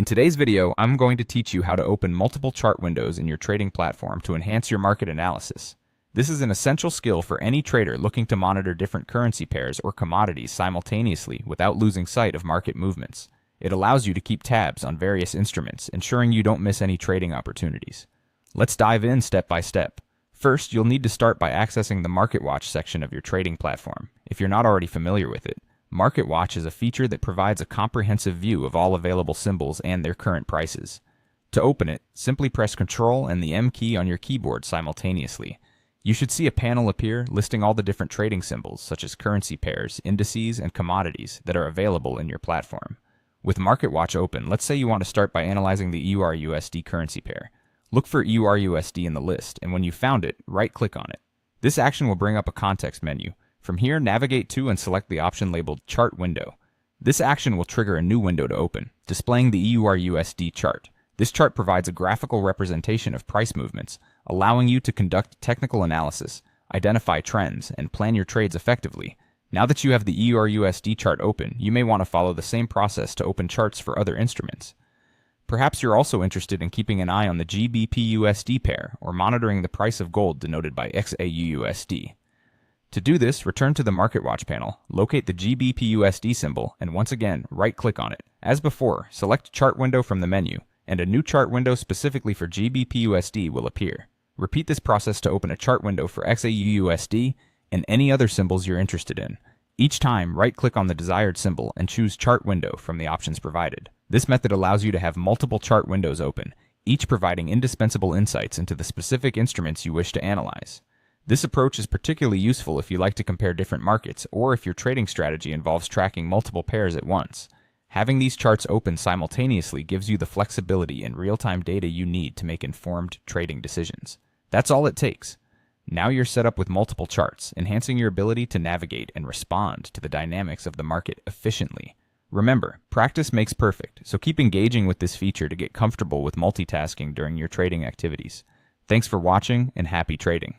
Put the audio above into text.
In today's video, I'm going to teach you how to open multiple chart windows in your trading platform to enhance your market analysis. This is an essential skill for any trader looking to monitor different currency pairs or commodities simultaneously without losing sight of market movements. It allows you to keep tabs on various instruments, ensuring you don't miss any trading opportunities. Let's dive in step by step. First, you'll need to start by accessing the Market Watch section of your trading platform, if you're not already familiar with it. Market Watch is a feature that provides a comprehensive view of all available symbols and their current prices. To open it, simply press Ctrl and the M key on your keyboard simultaneously. You should see a panel appear listing all the different trading symbols, such as currency pairs, indices, and commodities that are available in your platform. With Market Watch open, let's say you want to start by analyzing the EUR/USD currency pair. Look for EUR/USD in the list, and when you found it, right-click on it. This action will bring up a context menu. From here, navigate to and select the option labeled Chart Window. This action will trigger a new window to open, displaying the EUR/USD chart. This chart provides a graphical representation of price movements, allowing you to conduct technical analysis, identify trends, and plan your trades effectively. Now that you have the EUR/USD chart open, you may want to follow the same process to open charts for other instruments. Perhaps you're also interested in keeping an eye on the GBP/USD pair or monitoring the price of gold denoted by XAUUSD. To do this, return to the Market Watch panel, locate the GBP/USD symbol, and once again, right-click on it. As before, select Chart Window from the menu, and a new chart window specifically for GBP/USD will appear. Repeat this process to open a chart window for XAUUSD and any other symbols you're interested in. Each time, right-click on the desired symbol and choose Chart Window from the options provided. This method allows you to have multiple chart windows open, each providing indispensable insights into the specific instruments you wish to analyze. This approach is particularly useful if you like to compare different markets or if your trading strategy involves tracking multiple pairs at once. Having these charts open simultaneously gives you the flexibility and real-time data you need to make informed trading decisions. That's all it takes. Now you're set up with multiple charts, enhancing your ability to navigate and respond to the dynamics of the market efficiently. Remember, practice makes perfect, so keep engaging with this feature to get comfortable with multitasking during your trading activities. Thanks for watching and happy trading.